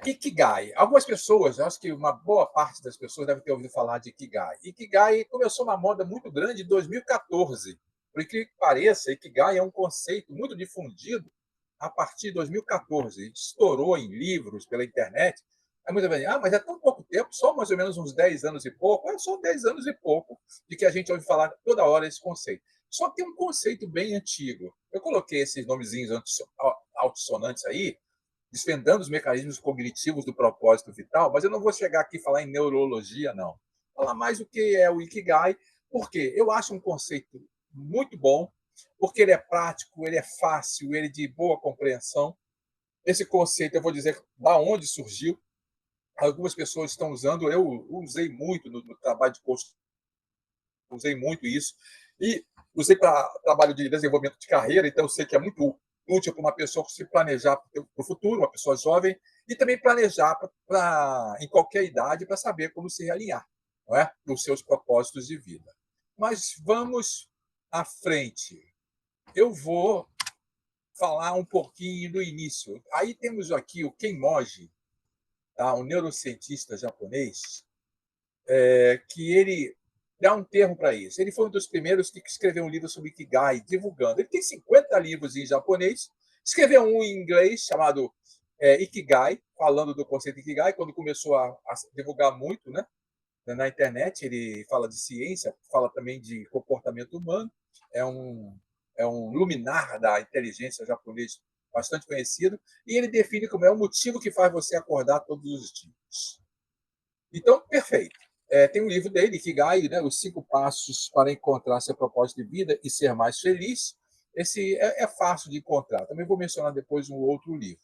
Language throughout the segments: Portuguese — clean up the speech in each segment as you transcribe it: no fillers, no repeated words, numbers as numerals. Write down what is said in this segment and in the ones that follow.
Ikigai. Algumas pessoas, eu acho que uma boa parte das pessoas deve ter ouvido falar de Ikigai. Ikigai começou uma moda muito grande em 2014. Por incrível que pareça, Ikigai é um conceito muito difundido a partir de 2014. Estourou em livros, pela internet. Aí muita gente, mas é tão pouco tempo, só mais ou menos uns 10 anos e pouco. É só 10 anos e pouco de que a gente ouve falar toda hora esse conceito. Só que tem um conceito bem antigo. Eu coloquei esses nomezinhos altissonantes aí, desvendando os mecanismos cognitivos do propósito vital, mas eu não vou chegar aqui e falar em neurologia, não. Falar mais o que é o Ikigai, porque eu acho um conceito muito bom, porque ele é prático, ele é fácil, ele é de boa compreensão. Esse conceito, eu vou dizer da onde surgiu. Algumas pessoas estão usando, eu usei muito no trabalho de coach, usei muito isso, e usei para trabalho de desenvolvimento de carreira, então eu sei que é muito útil para uma pessoa se planejar para o futuro, uma pessoa jovem, e também planejar em qualquer idade para saber como se realinhar, não é? Os seus propósitos de vida. Mas vamos à frente. Eu vou falar um pouquinho do início. Aí temos aqui o Kenmoji, tá? Um neurocientista japonês, que ele dá um termo para isso. Ele foi um dos primeiros que escreveu um livro sobre Ikigai, divulgando. Ele tem 50 livros em japonês, escreveu um em inglês chamado Ikigai, falando do conceito Ikigai, quando começou a divulgar muito, né? Na internet. Ele fala de ciência, fala também de comportamento humano, é um, é um luminar da inteligência japonês bastante conhecido, e ele define como é o motivo que faz você acordar todos os dias. Então, perfeito. Tem um livro dele, Ikigai, né, Os 5 Passos para Encontrar Seu Propósito de Vida e Ser Mais Feliz. Esse é fácil de encontrar. Também vou mencionar depois um outro livro.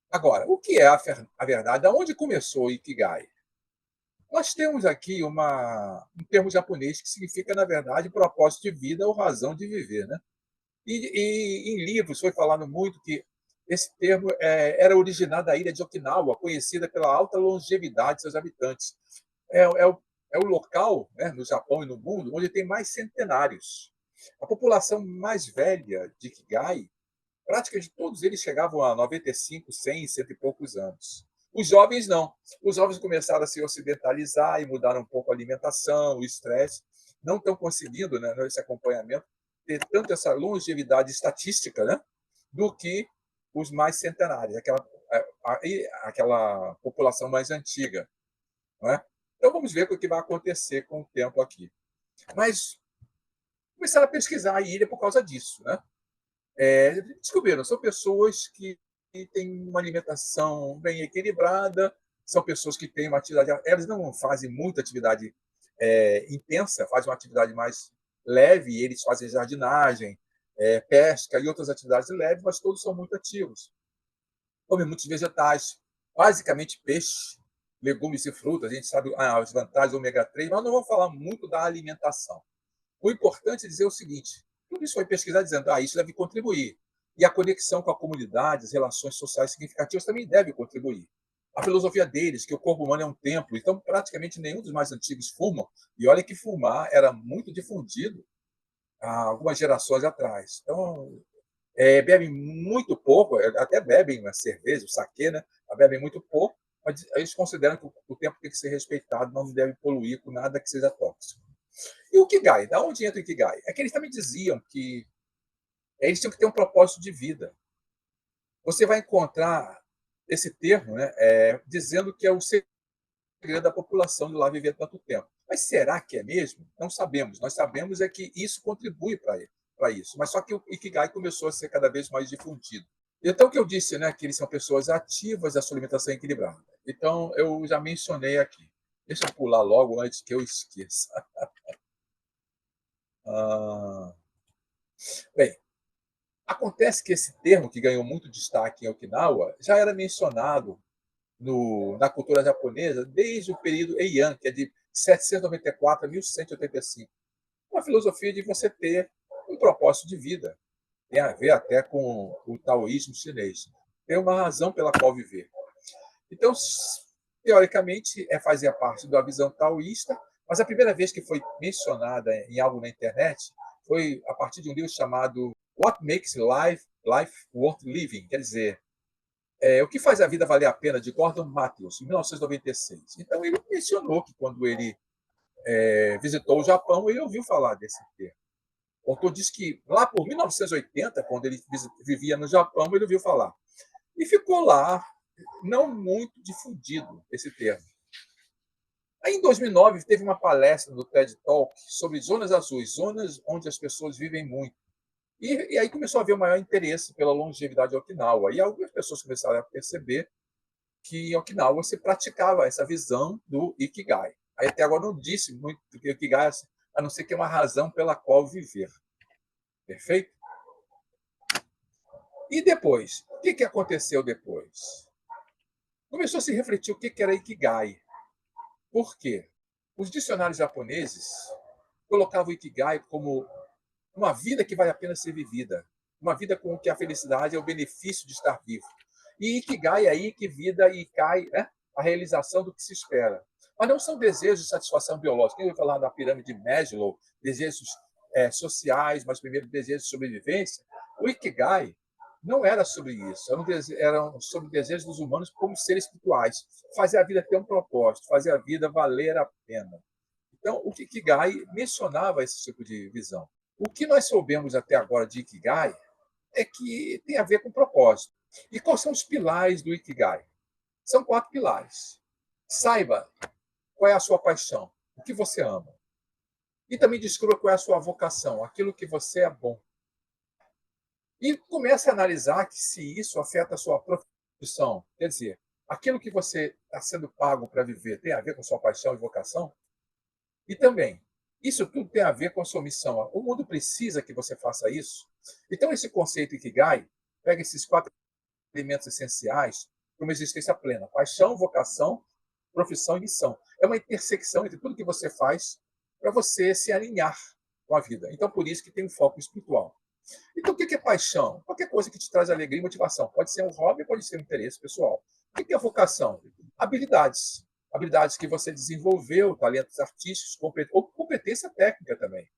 Agora, o que é a verdade? Aonde começou o Ikigai? Nós temos aqui um termo japonês que significa, na verdade, propósito de vida ou razão de viver. Né? E em livros foi falado muito que esse termo era originado da ilha de Okinawa, conhecida pela alta longevidade de seus habitantes. É o local, né, no Japão e no mundo, onde tem mais centenários. A população mais velha de Kigai, praticamente todos eles chegavam a 95, 100, cento e poucos anos. Os jovens não. Os jovens começaram a se ocidentalizar e mudaram um pouco a alimentação, o estresse. Não estão conseguindo, né, nesse acompanhamento, ter tanto essa longevidade estatística, né, do que os mais centenários, aquela população mais antiga. Não é? Então vamos ver o que vai acontecer com o tempo aqui. Mas começaram a pesquisar a ilha por causa disso. Né? Descobriram, são pessoas que têm uma alimentação bem equilibrada, são pessoas que têm uma atividade. Elas não fazem muita atividade intensa, fazem uma atividade mais leve, eles fazem jardinagem, pesca e outras atividades leves, mas todos são muito ativos. Comem muitos vegetais, basicamente peixe, legumes e frutas. A gente sabe as vantagens do ômega 3, mas não vou falar muito da alimentação. O importante é dizer o seguinte: tudo isso foi pesquisar dizendo isso deve contribuir. E a conexão com a comunidade, as relações sociais significativas também deve contribuir. A filosofia deles, que o corpo humano é um templo, então praticamente nenhum dos mais antigos fumam, e olha que fumar era muito difundido há algumas gerações atrás. Então, bebem muito pouco, até bebem uma cerveja, o saquê, né? Bebem muito pouco, mas eles consideram que o tempo tem que ser respeitado, não deve poluir com nada que seja tóxico. E o Ikigai? Da onde entra o Ikigai? É que eles também diziam que eles tinham que ter um propósito de vida. Você vai encontrar esse termo, né, dizendo que é o segredo da população de lá viver tanto tempo. Mas será que é mesmo? Não sabemos. Nós sabemos é que isso contribui para isso. Mas só que o Ikigai começou a ser cada vez mais difundido. Então, o que eu disse, né, que eles são pessoas ativas, a sua alimentação é equilibrada. Então, eu já mencionei aqui. Deixa eu pular logo antes que eu esqueça. Ah, bem, acontece que esse termo, que ganhou muito destaque em Okinawa, já era mencionado na cultura japonesa desde o período Heian, que é de 794 a 1185. Uma filosofia de você ter um propósito de vida. Tem a ver até com o taoísmo chinês. Tem uma razão pela qual viver. Então, teoricamente, fazia parte da visão taoísta, mas a primeira vez que foi mencionada em algo na internet foi a partir de um livro chamado What Makes Life Worth Living? Quer dizer, O que faz a vida valer a pena, de Gordon Matheus, em 1996. Então, ele mencionou que quando ele visitou o Japão, ele ouviu falar desse termo. O autor diz que lá por 1980, quando ele vivia no Japão, ele ouviu falar. E ficou lá, não muito difundido, esse termo. Aí, em 2009, teve uma palestra no TED Talk sobre zonas azuis, zonas onde as pessoas vivem muito. E aí começou a haver o maior interesse pela longevidade de Okinawa. E algumas pessoas começaram a perceber que em Okinawa se praticava essa visão do Ikigai. Aí até agora não disse muito do que o Ikigai, a não ser que é uma razão pela qual viver. Perfeito? E depois? O que aconteceu depois? Começou a se refletir o que era Ikigai. Por quê? Os dicionários japoneses colocavam o Ikigai como uma vida que vale a pena ser vivida, uma vida com que a felicidade é o benefício de estar vivo. E Ikigai é aí que vida e cai, né? A realização do que se espera. Mas não são desejos de satisfação biológica. Quem vai falar da pirâmide de Maslow, desejos sociais, mas primeiro desejos de sobrevivência? O Ikigai não era sobre isso, eram sobre desejos dos humanos como seres espirituais, fazer a vida ter um propósito, fazer a vida valer a pena. Então, o Ikigai mencionava esse tipo de visão. O que nós soubemos até agora de Ikigai é que tem a ver com propósito. E quais são os pilares do Ikigai? São 4 pilares. Saiba qual é a sua paixão, o que você ama. E também descubra qual é a sua vocação, aquilo que você é bom. E comece a analisar que se isso afeta a sua profissão, quer dizer, aquilo que você está sendo pago para viver tem a ver com sua paixão e vocação? E também, isso tudo tem a ver com a sua missão. O mundo precisa que você faça isso. Então, esse conceito Ikigai pega esses 4 elementos essenciais para uma existência plena: paixão, vocação, profissão e missão. É uma intersecção entre tudo que você faz para você se alinhar com a vida. Então, por isso que tem um foco espiritual. Então, o que é paixão? Qualquer coisa que te traz alegria e motivação. Pode ser um hobby, pode ser um interesse pessoal. O que é vocação? Habilidades. Habilidades que você desenvolveu, talentos artísticos, ou competência técnica também.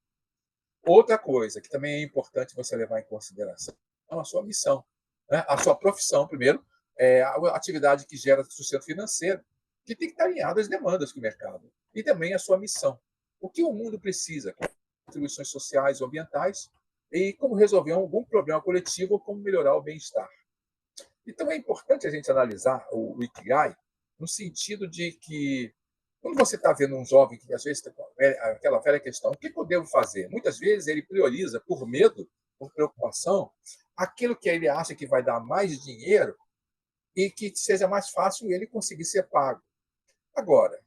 Outra coisa que também é importante você levar em consideração é a sua missão. Né? A sua profissão, primeiro, é a atividade que gera sustento financeiro, que tem que estar alinhada às demandas do mercado. E também a sua missão. O que o mundo precisa? Contribuições sociais ou ambientais, e como resolver algum problema coletivo ou como melhorar o bem-estar. Então é importante a gente analisar o Ikigai no sentido de que, quando você está vendo um jovem que às vezes tem aquela velha questão, o que eu devo fazer? Muitas vezes ele prioriza por medo, por preocupação, aquilo que ele acha que vai dar mais dinheiro e que seja mais fácil ele conseguir ser pago. Agora,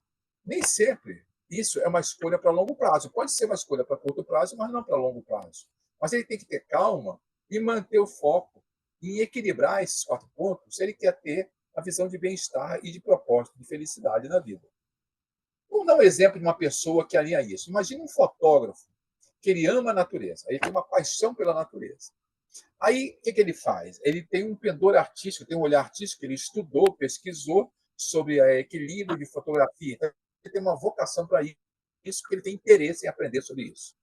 nem sempre isso é uma escolha para longo prazo. Pode ser uma escolha para curto prazo, mas não para longo prazo. Mas ele tem que ter calma e manter o foco em equilibrar esses 4 pontos se ele quer ter a visão de bem-estar e de propósito, de felicidade na vida. Vamos dar um exemplo de uma pessoa que alinha isso. Imagina um fotógrafo que ele ama a natureza, ele tem uma paixão pela natureza. Aí, o que ele faz? Ele tem um pendor artístico, tem um olhar artístico, ele estudou, pesquisou sobre equilíbrio de fotografia. Então, ele tem uma vocação para isso, porque ele tem interesse em aprender sobre isso.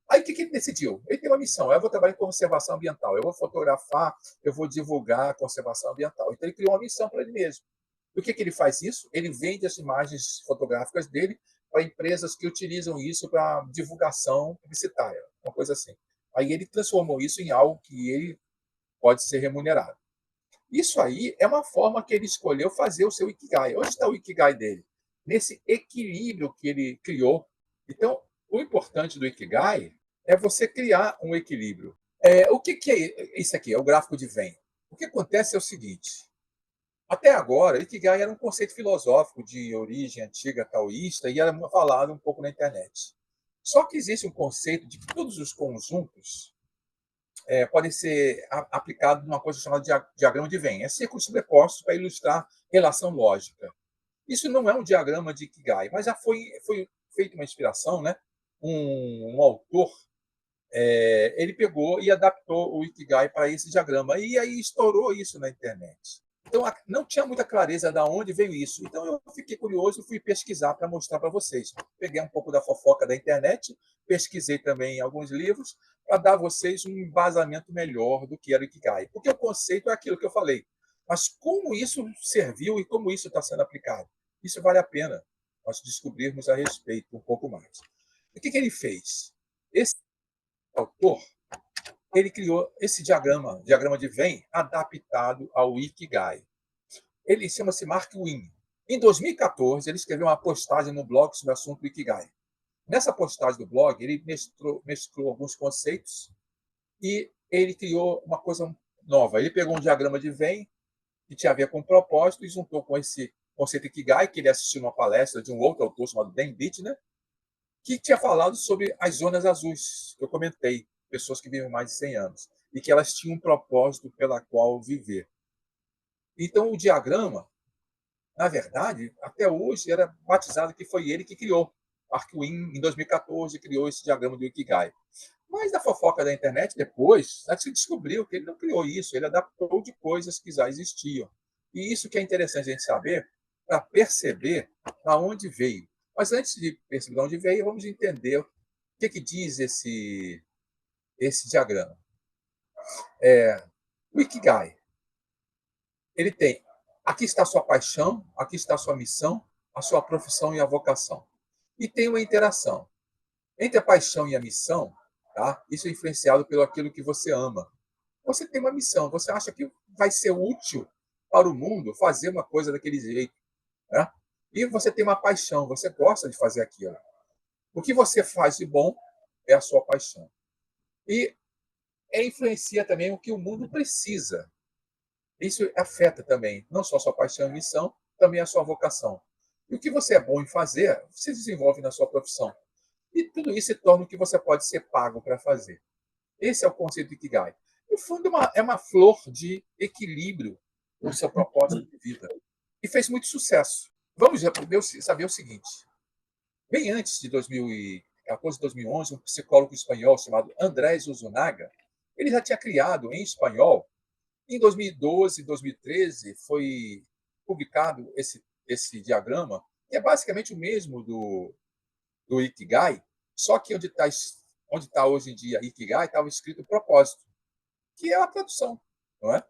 Aí, o que ele decidiu? Ele tem uma missão: eu vou trabalhar em conservação ambiental, eu vou fotografar, eu vou divulgar a conservação ambiental. Então, ele criou uma missão para ele mesmo. E o que ele faz isso? Ele vende as imagens fotográficas dele para empresas que utilizam isso para divulgação publicitária, uma coisa assim. Aí ele transformou isso em algo que ele pode ser remunerado. Isso aí é uma forma que ele escolheu fazer o seu Ikigai. Onde está o Ikigai dele? Nesse equilíbrio que ele criou. Então, o importante do Ikigai é você criar um equilíbrio. O que é isso aqui? É o gráfico de Venn. O que acontece é o seguinte: até agora, Ikigai era um conceito filosófico de origem antiga taoísta e era falado um pouco na internet. Só que existe um conceito de que todos os conjuntos podem ser aplicados numa coisa chamada de diagrama de Venn. É círculos sobrepostos para ilustrar relação lógica. Isso não é um diagrama de Ikigai, mas já foi feita uma inspiração, né? Um autor ele pegou e adaptou o Ikigai para esse diagrama. E aí estourou isso na internet. Então, não tinha muita clareza de onde veio isso. Então, eu fiquei curioso e fui pesquisar para mostrar para vocês. Peguei um pouco da fofoca da internet, pesquisei também em alguns livros, para dar a vocês um embasamento melhor do que era o Ikigai. Porque o conceito é aquilo que eu falei. Mas como isso serviu e como isso está sendo aplicado? Isso vale a pena nós descobrirmos a respeito um pouco mais. O que ele fez? Esse autor, ele criou esse diagrama de Venn, adaptado ao Ikigai. Ele chama-se Mark Wynn. Em 2014, ele escreveu uma postagem no blog sobre o assunto Ikigai. Nessa postagem do blog, ele mesclou alguns conceitos e ele criou uma coisa nova. Ele pegou um diagrama de Venn, que tinha a ver com propósito, e juntou com esse conceito Ikigai, que ele assistiu numa palestra de um outro autor chamado Dan Bittner, que tinha falado sobre as zonas azuis, que eu comentei, pessoas que vivem mais de 100 anos, e que elas tinham um propósito pela qual viver. Então, o diagrama, na verdade, até hoje era batizado que foi ele que criou. Mark Wynn, em 2014, criou esse diagrama do Ikigai. Mas na fofoca da internet, depois, se descobriu que ele não criou isso, ele adaptou de coisas que já existiam. E isso que é interessante a gente saber para perceber aonde veio. Mas antes de perceber de onde veio, vamos entender o que diz esse diagrama. O Ikigai, ele tem, aqui está a sua paixão, aqui está a sua missão, a sua profissão e a vocação. E tem uma interação. Entre a paixão e a missão, tá? Isso é influenciado pelo aquilo que você ama. Você tem uma missão, você acha que vai ser útil para o mundo fazer uma coisa daquele jeito, né? E você tem uma paixão, você gosta de fazer aquilo. O que você faz de bom é a sua paixão. E influencia também o que o mundo precisa. Isso afeta também, não só a sua paixão e missão, também a sua vocação. E o que você é bom em fazer, você desenvolve na sua profissão. E tudo isso se torna o que você pode ser pago para fazer. Esse é o conceito de Ikigai. No fundo, é uma flor de equilíbrio no seu propósito de vida. E fez muito sucesso. Vamos saber o seguinte. Bem antes de 2014, 2011, um psicólogo espanhol chamado Andrés Usunaga, ele já tinha criado em espanhol. Em 2012, 2013, foi publicado esse diagrama, que é basicamente o mesmo do Ikigai, só que onde tá hoje em dia Ikigai estava escrito propósito, que é a tradução, não é?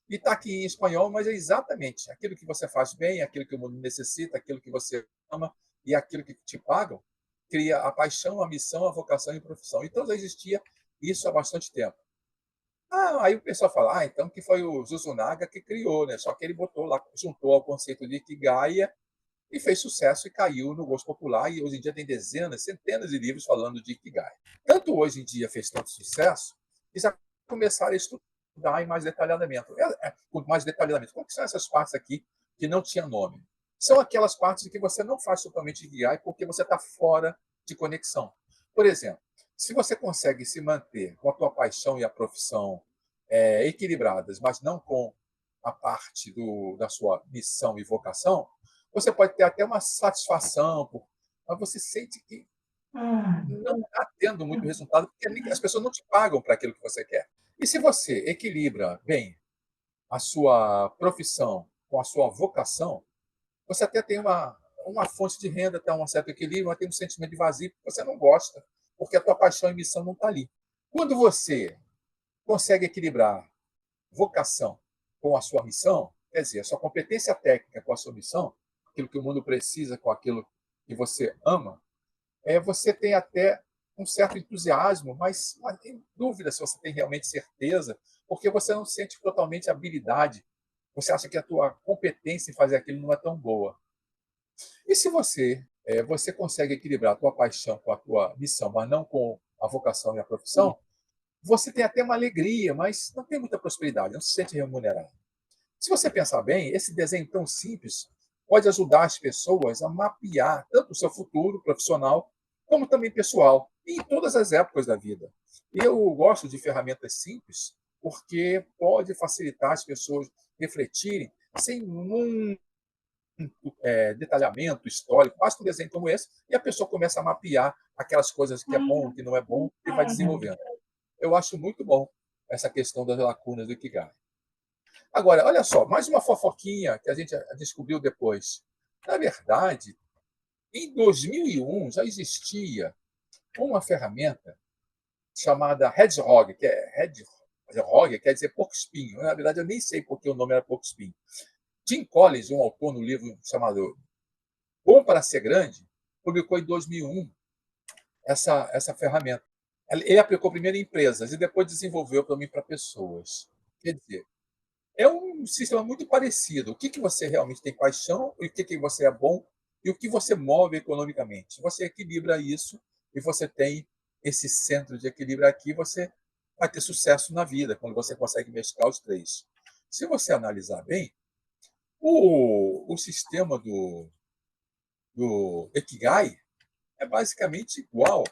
E está aqui em espanhol, mas é exatamente aquilo que você faz bem, aquilo que o mundo necessita, aquilo que você ama e aquilo que te pagam, cria a paixão, a missão, a vocação e a profissão. Então já existia isso há bastante tempo. Aí o pessoal fala, então que foi o Zuzunaga que criou, né? Só que ele botou lá, juntou ao conceito de Ikigai e fez sucesso e caiu no gosto popular. E hoje em dia tem dezenas, centenas de livros falando de Ikigai. Tanto hoje em dia fez tanto sucesso que já começaram a estudar em mais detalhadamente. Com mais detalhadamente. Quais são essas partes aqui que não tinham nome? São aquelas partes em que você não faz totalmente Ikigai porque você está fora de conexão. Por exemplo, se você consegue se manter com a tua paixão e a profissão equilibradas, mas não com a parte da sua missão e vocação, você pode ter até uma satisfação, mas você sente que não está tendo muito resultado, porque as pessoas não te pagam para aquilo que você quer. E se você equilibra bem a sua profissão com a sua vocação, você até tem uma fonte de renda, até um certo equilíbrio, mas tem um sentimento de vazio que você não gosta, porque a tua paixão e missão não está ali. Quando você consegue equilibrar vocação com a sua missão, quer dizer, a sua competência técnica com a sua missão, aquilo que o mundo precisa com aquilo que você ama, você tem até um certo entusiasmo, mas tem dúvida se você tem realmente certeza, porque você não sente totalmente habilidade. Você acha que a tua competência em fazer aquilo não é tão boa. E se você consegue equilibrar a tua paixão com a tua missão, mas não com a vocação e a profissão, você tem até uma alegria, mas não tem muita prosperidade, não se sente remunerado. Se você pensar bem, esse desenho tão simples pode ajudar as pessoas a mapear tanto o seu futuro profissional, como também pessoal, e em todas as épocas da vida. Eu gosto de ferramentas simples, porque pode facilitar as pessoas refletirem sem muito detalhamento histórico. Basta um desenho como esse e a pessoa começa a mapear aquelas coisas que é bom, que não é bom, e vai desenvolvendo. Eu acho muito bom essa questão das lacunas do Ikigai. Agora, olha só, mais uma fofoquinha que a gente descobriu depois. Na verdade, em 2001 já existia uma ferramenta chamada Hedgehog, que é Hog quer dizer porco-espinho. Na verdade, eu nem sei por que o nome era porco-espinho. Tim Collins, um autor no livro chamado Bom para Ser Grande, publicou em 2001 essa ferramenta. Ele aplicou primeiro em empresas e depois desenvolveu também para pessoas. Quer dizer, é um sistema muito parecido. O que, que você realmente tem paixão, o que, que você é bom e o que você move economicamente. Você equilibra isso e você tem esse centro de equilíbrio aqui, você vai ter sucesso na vida, quando você consegue mesclar os três. Se você analisar bem, o sistema do Ikigai é basicamente igual.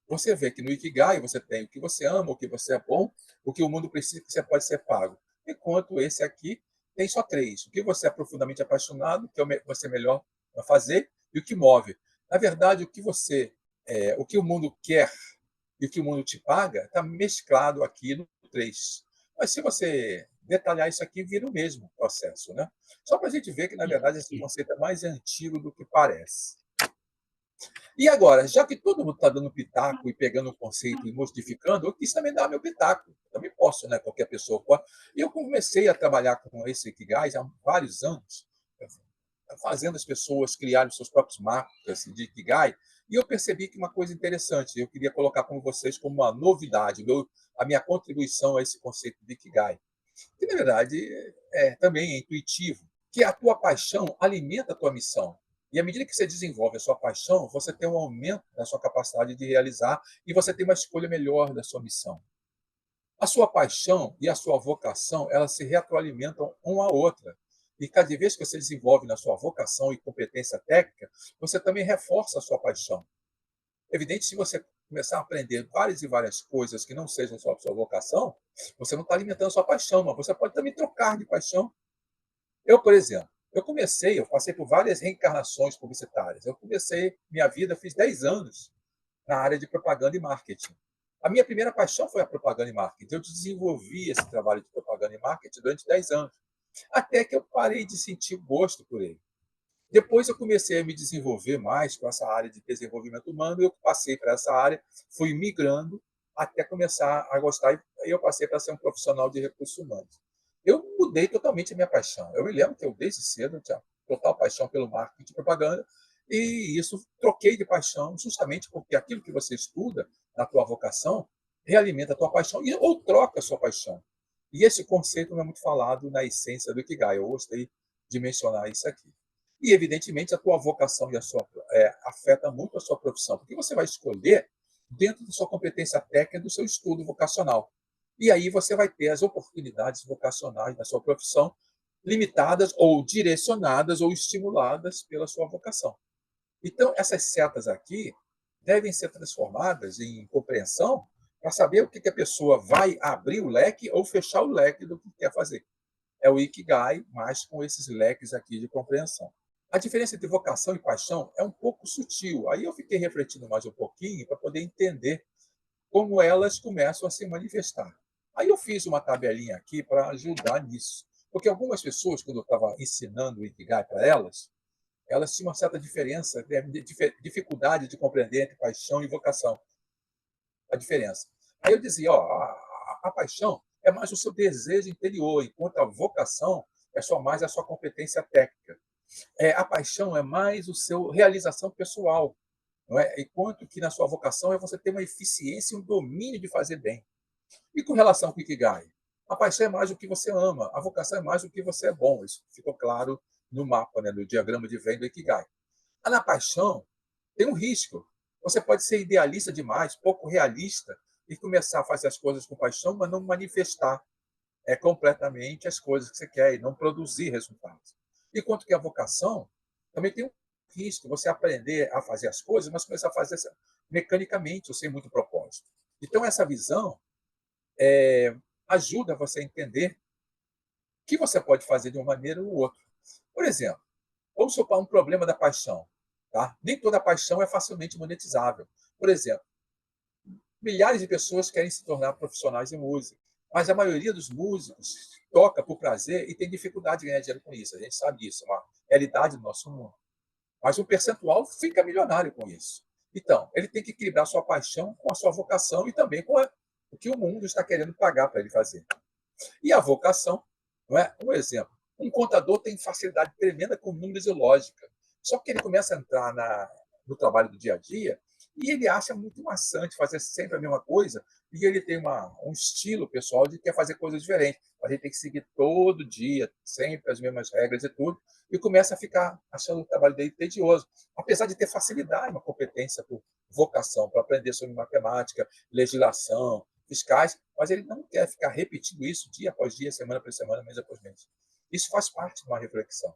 Você vê que no Ikigai você tem o que você ama, o que você é bom, o que o mundo precisa que você pode ser pago. Enquanto esse aqui tem só três. O que você é profundamente apaixonado, o que você é melhor a fazer e o que move. Na verdade, o que o mundo quer e o que o mundo te paga está mesclado aqui no três. Mas se você detalhar isso aqui, vira o mesmo processo, né? Só para a gente ver que, na verdade, esse conceito é mais antigo do que parece. E agora, já que todo mundo está dando pitaco e pegando o conceito e modificando, eu quis também dar meu pitaco. Também posso, né? Qualquer pessoa pode. E eu comecei a trabalhar com esse Ikigai há vários anos, fazendo as pessoas criarem seus próprios mapas de Ikigai. E eu percebi que uma coisa interessante, eu queria colocar com vocês como uma novidade, a minha contribuição a esse conceito de Ikigai, que na verdade também é intuitivo, que a tua paixão alimenta a tua missão. E à medida que você desenvolve a sua paixão, você tem um aumento da sua capacidade de realizar e você tem uma escolha melhor da sua missão. A sua paixão e a sua vocação, elas se retroalimentam uma à outra. E cada vez que você desenvolve na sua vocação e competência técnica, você também reforça a sua paixão. Evidente, se você começar a aprender várias e várias coisas que não sejam só a sua vocação, você não está alimentando a sua paixão, mas você pode também trocar de paixão. Eu, por exemplo, eu passei por várias reencarnações publicitárias. Eu comecei minha vida, fiz 10 anos na área de propaganda e marketing. A minha primeira paixão foi a propaganda e marketing. Eu desenvolvi esse trabalho de propaganda e marketing durante 10 anos, até que eu parei de sentir gosto por ele. Depois eu comecei a me desenvolver mais com essa área de desenvolvimento humano, e eu passei para essa área, fui migrando até começar a gostar, e eu passei para ser um profissional de recursos humanos. Eu mudei totalmente a minha paixão. Eu me lembro que eu, desde cedo, eu tinha total paixão pelo marketing e propaganda, e isso troquei de paixão justamente porque aquilo que você estuda na tua vocação realimenta a tua paixão ou troca a sua paixão. E esse conceito não é muito falado na essência do Ikigai. Eu gostei de mencionar isso aqui. E, evidentemente, a tua vocação e afeta muito a sua profissão, porque você vai escolher dentro da sua competência técnica, do seu estudo vocacional. E aí você vai ter as oportunidades vocacionais da sua profissão limitadas ou direcionadas ou estimuladas pela sua vocação. Então, essas setas aqui devem ser transformadas em compreensão para saber o que a pessoa vai abrir o leque ou fechar o leque do que quer fazer. É o Ikigai, mas com esses leques aqui de compreensão. A diferença entre vocação e paixão é um pouco sutil. Aí eu fiquei refletindo mais um pouquinho para poder entender como elas começam a se manifestar. Aí eu fiz uma tabelinha aqui para ajudar nisso. Porque algumas pessoas, quando eu estava ensinando o Ikigai para elas tinham uma certa diferença, dificuldade de compreender entre paixão e vocação. A diferença. Aí eu dizia, a paixão é mais o seu desejo interior, enquanto a vocação é só mais a sua competência técnica. A paixão é mais o seu realização pessoal, não é? Enquanto que na sua vocação é você ter uma eficiência e um domínio de fazer bem. E com relação ao Ikigai? A paixão é mais o que você ama, a vocação é mais o que você é bom. Isso ficou claro no mapa, né, no diagrama de Venn do Ikigai. Na paixão, tem um risco. Você pode ser idealista demais, pouco realista, e começar a fazer as coisas com paixão, mas não manifestar completamente as coisas que você quer e não produzir resultados. Enquanto que a vocação também tem um risco, você aprender a fazer as coisas, mas começar a fazer mecanicamente ou sem muito propósito. Então, essa visão ajuda você a entender o que você pode fazer de uma maneira ou outra. Por exemplo, vamos supor um problema da paixão. Tá? Nem toda paixão é facilmente monetizável. Por exemplo, milhares de pessoas querem se tornar profissionais de música, mas a maioria dos músicos toca por prazer e tem dificuldade de ganhar dinheiro com isso. A gente sabe disso, é uma realidade do nosso mundo. Mas um percentual fica milionário com isso. Então, ele tem que equilibrar a sua paixão com a sua vocação e também com o que o mundo está querendo pagar para ele fazer. E a vocação, não é? Um exemplo, um contador tem facilidade tremenda com números e lógica, só que ele começa a entrar no trabalho do dia a dia e ele acha muito maçante fazer sempre a mesma coisa, e ele tem um estilo pessoal de quer fazer coisas diferentes, mas ele tem que seguir todo dia, sempre as mesmas regras e tudo, e começa a ficar achando o trabalho dele tedioso, apesar de ter facilidade, uma competência por vocação, para aprender sobre matemática, legislação, fiscais, mas ele não quer ficar repetindo isso dia após dia, semana após semana, mês após mês. Isso faz parte de uma reflexão.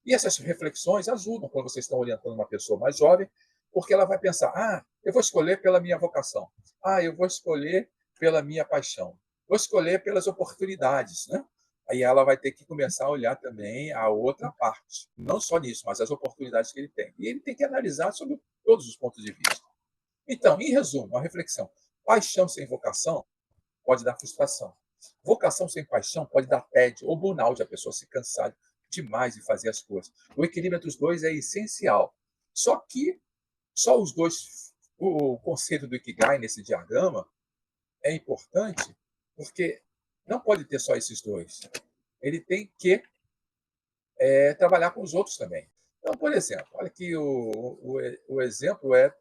E essas reflexões ajudam quando vocês estão orientando uma pessoa mais jovem, porque ela vai pensar: ah, eu vou escolher pela minha vocação, ah, eu vou escolher pela minha paixão, vou escolher pelas oportunidades, né? Aí ela vai ter que começar a olhar também a outra parte, não só nisso, mas as oportunidades que ele tem. E ele tem que analisar sobre todos os pontos de vista. Então, em resumo, uma reflexão: paixão sem vocação pode dar frustração. Vocação sem paixão pode dar tédio ou burnout, a pessoa se cansar demais de fazer as coisas. O equilíbrio entre os dois é essencial. Só que só os dois, o conceito do Ikigai nesse diagrama é importante, porque não pode ter só esses dois. Ele tem que trabalhar com os outros também. Então, por exemplo, olha aqui o exemplo é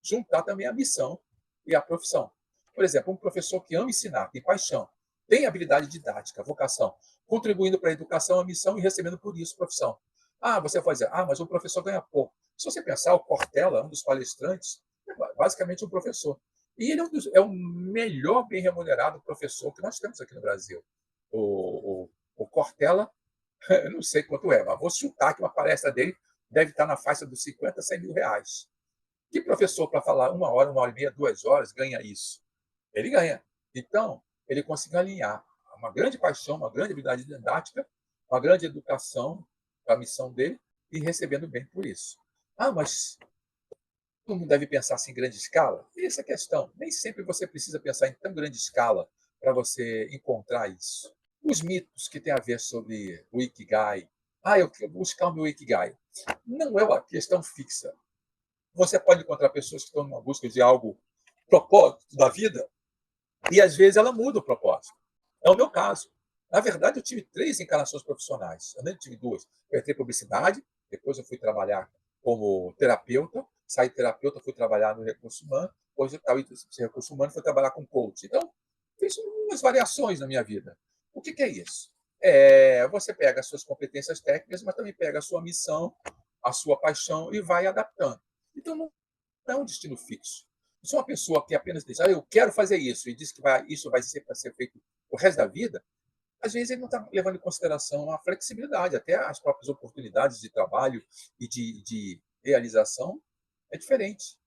juntar também a missão e a profissão. Por exemplo, um professor que ama ensinar, tem paixão, tem habilidade didática, vocação, contribuindo para a educação, a missão e recebendo por isso profissão. Ah, você vai dizer, ah, mas o professor ganha pouco. Se você pensar, o Cortella, um dos palestrantes, é basicamente um professor. E ele é o melhor bem remunerado professor que nós temos aqui no Brasil. O Cortella, eu não sei quanto é, mas vou chutar que uma palestra dele deve estar na faixa dos 50, 100 mil reais. Que professor, para falar 1 hora e meia, 2 horas, ganha isso? Ele ganha. Então, ele conseguiu alinhar uma grande paixão, uma grande habilidade didática, uma grande educação para a missão dele e recebendo bem por isso. Ah, mas todo mundo deve pensar assim em grande escala? Essa é a questão. Nem sempre você precisa pensar em tão grande escala para você encontrar isso. Os mitos que têm a ver sobre o Ikigai. Ah, eu quero buscar o meu Ikigai. Não é uma questão fixa. Você pode encontrar pessoas que estão numa busca de algo, propósito da vida, e às vezes ela muda o propósito. É o meu caso. Na verdade, eu tive 3 encarnações profissionais. Eu nem tive 2. Eu entrei em publicidade, depois eu fui trabalhar como terapeuta, saí terapeuta, fui trabalhar no recurso humano, depois eu estava em recurso humano, fui trabalhar com coach. Então, fiz umas variações na minha vida. O que é isso? Você pega as suas competências técnicas, mas também pega a sua missão, a sua paixão e vai adaptando. Então, não é um destino fixo. Se uma pessoa que apenas diz, eu quero fazer isso, e diz que isso vai ser para ser feito o resto da vida, às vezes ele não está levando em consideração a flexibilidade, até as próprias oportunidades de trabalho e de realização é diferente.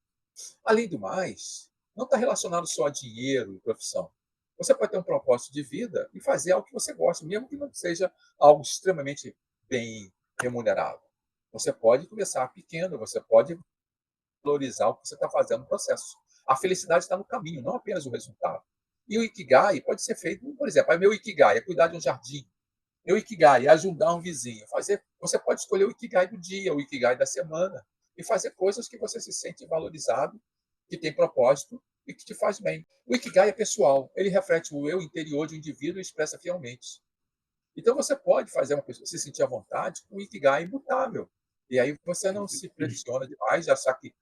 Além do mais, não está relacionado só a dinheiro e profissão. Você pode ter um propósito de vida e fazer algo que você gosta, mesmo que não seja algo extremamente bem remunerado. Você pode começar pequeno, você pode valorizar o que você está fazendo no processo. A felicidade está no caminho, não apenas o resultado. E o Ikigai pode ser feito, por exemplo, meu Ikigai é cuidar de um jardim. Meu Ikigai é ajudar um vizinho. Você pode escolher o Ikigai do dia, o Ikigai da semana, e fazer coisas que você se sente valorizado, que tem propósito e que te faz bem. O Ikigai é pessoal, ele reflete o eu interior de um indivíduo e expressa fielmente. Então você pode fazer uma pessoa se sentir à vontade com o Ikigai imutável. E aí você não se pressiona demais de achar que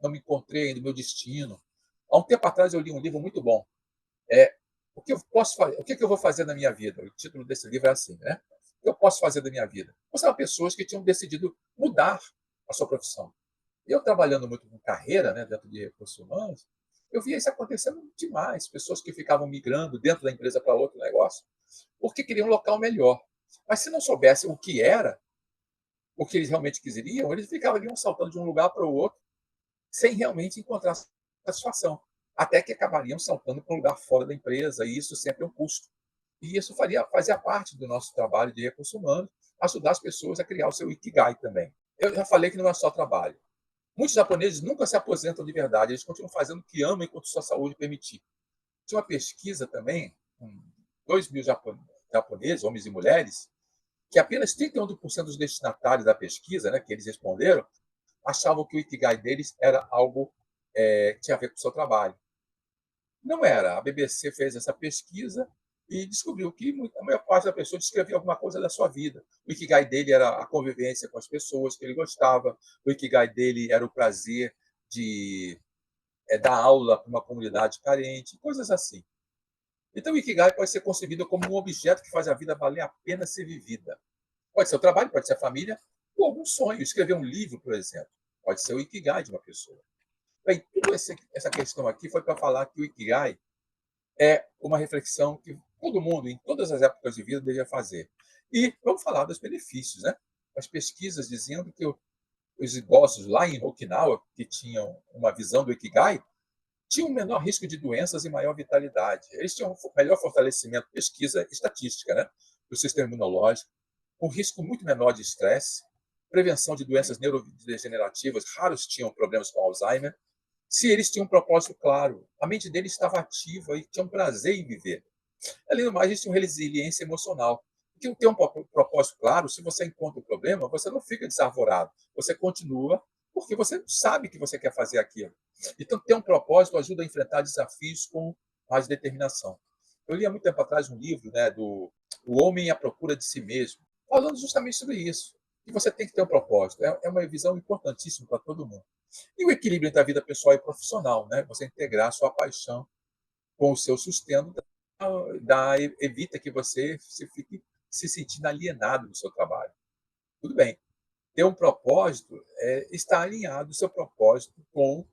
não me encontrei no meu destino. Há um tempo atrás eu li um livro muito bom. É, o que eu posso fazer? O que eu vou fazer na minha vida? O título desse livro é assim, né? O que eu posso fazer da minha vida? São pessoas que tinham decidido mudar a sua profissão. Eu trabalhando muito com carreira, né, dentro de recursos humanos, eu via isso acontecendo demais. Pessoas que ficavam migrando dentro da empresa para outro negócio, porque queriam um local melhor. Mas se não soubessem o que era, o que eles realmente queriam, eles ficavam ali saltando de um lugar para o outro, sem realmente encontrar satisfação. Até que acabariam saltando para um lugar fora da empresa, e isso sempre é um custo. E isso fazia parte do nosso trabalho de recursos humanos, ajudar as pessoas a criar o seu Ikigai também. Eu já falei que não é só trabalho. Muitos japoneses nunca se aposentam de verdade, eles continuam fazendo o que amam enquanto sua saúde permitir. Tinha uma pesquisa também, com 2.000 japoneses, homens e mulheres, que apenas 31% dos destinatários da pesquisa, né, que eles responderam, achavam que o Ikigai deles era algo que tinha a ver com o seu trabalho. Não era. A BBC fez essa pesquisa e descobriu que a maior parte da pessoa descrevia alguma coisa da sua vida. O ikigai dele era a convivência com as pessoas que ele gostava, o ikigai dele era o prazer de dar aula para uma comunidade carente, coisas assim. Então, o ikigai pode ser concebido como um objeto que faz a vida valer a pena ser vivida. Pode ser o trabalho, pode ser a família, ou algum sonho. Escrever um livro, por exemplo, pode ser o ikigai de uma pessoa. Bem, toda essa questão aqui foi para falar que o ikigai é uma reflexão que todo mundo, em todas as épocas de vida, deveria fazer. E vamos falar dos benefícios, né? As pesquisas dizendo que os idosos lá em Okinawa, que tinham uma visão do ikigai, tinham um menor risco de doenças e maior vitalidade. Eles tinham um melhor fortalecimento, pesquisa estatística, né, do sistema imunológico, um risco muito menor de estresse, prevenção de doenças neurodegenerativas, raros tinham problemas com Alzheimer, se eles tinham um propósito claro, a mente deles estava ativa e tinham prazer em viver. Além do mais, eles tinham resiliência emocional. Porque ter um propósito claro, se você encontra o problema, você não fica desarvorado, você continua porque você sabe que você quer fazer aquilo. Então, ter um propósito ajuda a enfrentar desafios com mais determinação. Eu li há muito tempo atrás um livro, né, do O Homem à Procura de Si Mesmo, falando justamente sobre isso, que você tem que ter um propósito. É uma visão importantíssima para todo mundo. E o equilíbrio entre a vida pessoal e profissional, né? Você integrar a sua paixão com o seu sustento, evita que você se fique se sentindo alienado no seu trabalho. Tudo bem, ter um propósito é estar alinhado o seu propósito com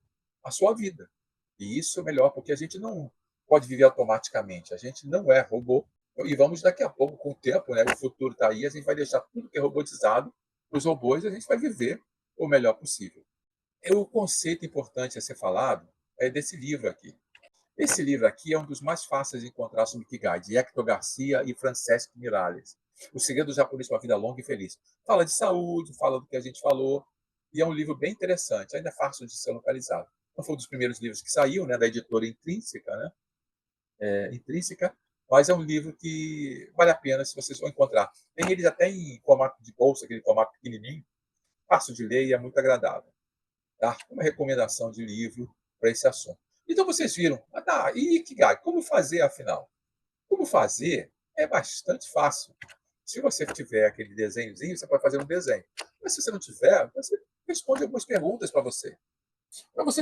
a sua vida. E isso é melhor, porque a gente não pode viver automaticamente, a gente não é robô. E vamos daqui a pouco, com o tempo, né, o futuro está aí, a gente vai deixar tudo que é robotizado para os robôs e a gente vai viver o melhor possível. O conceito importante a ser falado é desse livro aqui. Esse livro aqui é um dos mais fáceis de encontrar sobre Ikigai, de Hector Garcia e Francesc Miralles. O segredo japonês para uma vida longa e feliz. Fala de saúde, fala do que a gente falou, e é um livro bem interessante, ainda é fácil de ser localizado. Não foi um dos primeiros livros que saiu, né, da editora Intrínseca, né? Intrínseca, mas é um livro que vale a pena se vocês vão encontrar. Tem eles até em formato de bolsa, aquele formato pequenininho, fácil de ler e é muito agradável. Tá? Uma recomendação de livro para esse assunto. Então vocês viram, e Ikigai, como fazer afinal? Como fazer é bastante fácil. Se você tiver aquele desenhozinho, você pode fazer um desenho. Mas se você não tiver, você responde algumas perguntas para você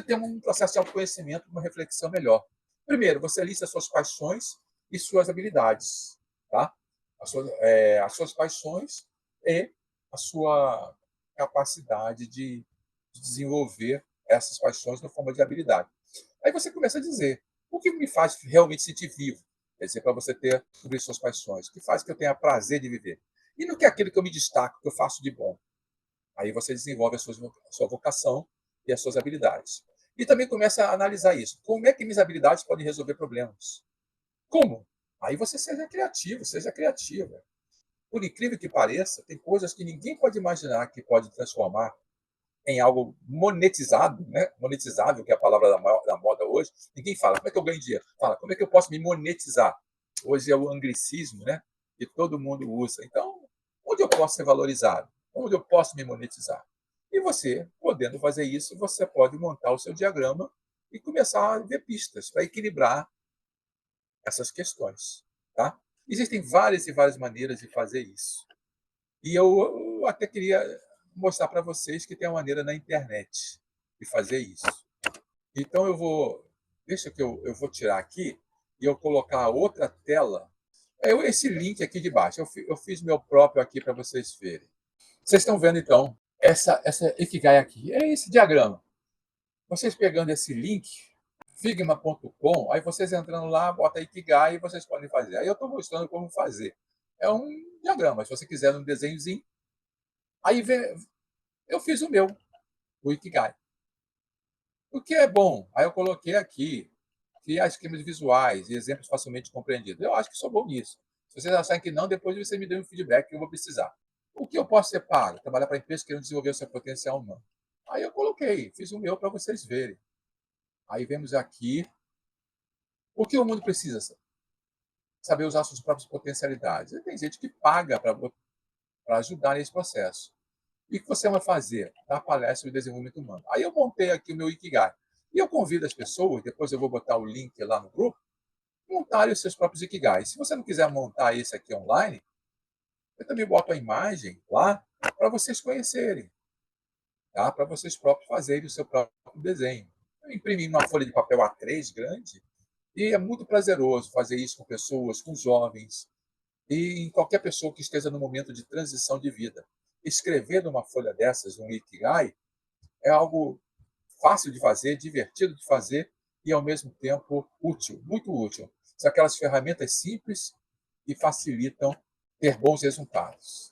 ter um processo de autoconhecimento, uma reflexão melhor. Primeiro, você lista suas paixões e suas habilidades, tá? As suas paixões e a sua capacidade de desenvolver essas paixões na forma de habilidade. Aí você começa a dizer, o que me faz realmente sentir vivo? Quer dizer, para você ter sobre suas paixões, o que faz que eu tenha prazer de viver? E no que é aquilo que eu me destaco, que eu faço de bom? Aí você desenvolve a sua vocação e as suas habilidades. E também começa a analisar isso. Como é que minhas habilidades podem resolver problemas? Como? Aí você seja criativo, seja criativa. Por incrível que pareça, tem coisas que ninguém pode imaginar que pode transformar em algo monetizado, né? Monetizável, que é a palavra da moda hoje. Ninguém fala, como é que eu ganho dinheiro? Fala, como é que eu posso me monetizar? Hoje é o anglicismo, né? Que todo mundo usa. Então, onde eu posso ser valorizado? Onde eu posso me monetizar? E você, podendo fazer isso, você pode montar o seu diagrama e começar a ver pistas para equilibrar essas questões, tá? Existem várias e várias maneiras de fazer isso. E eu até queria mostrar para vocês que tem uma maneira na internet de fazer isso. Então deixa que eu vou tirar aqui e eu colocar outra tela. Esse link aqui de baixo, eu fiz meu próprio aqui para vocês verem. Vocês estão vendo então essa Ikigai aqui, é esse diagrama. Vocês pegando esse link, figma.com, aí vocês entrando lá, bota Ikigai e vocês podem fazer. Aí eu estou mostrando como fazer. É um diagrama, se você quiser um desenhozinho. Aí eu fiz o meu, o Ikigai. O que é bom? Aí eu coloquei aqui, criar esquemas visuais e exemplos facilmente compreendidos. Eu acho que sou bom nisso. Se vocês acharem que não, depois você me dê um feedback que eu vou precisar. O que eu posso ser pago? Trabalhar para empresas querendo desenvolver o seu potencial humano. Aí eu coloquei, fiz o meu para vocês verem. Aí vemos aqui o que o mundo precisa, saber usar suas próprias potencialidades. E tem gente que paga para ajudar nesse processo. E o que você vai fazer? Dar palestra de desenvolvimento humano. Aí eu montei aqui o meu Ikigai. E eu convido as pessoas, depois eu vou botar o link lá no grupo, montarem os seus próprios Ikigais. Se você não quiser montar esse aqui online, eu também boto a imagem lá para vocês conhecerem, tá? Para vocês próprios fazerem o seu próprio desenho. Eu imprimi numa folha de papel A3 grande e é muito prazeroso fazer isso com pessoas, com jovens e em qualquer pessoa que esteja no momento de transição de vida. Escrever numa folha dessas um Ikigai é algo fácil de fazer, divertido de fazer e, ao mesmo tempo, útil, muito útil. São aquelas ferramentas simples e facilitam ter bons resultados.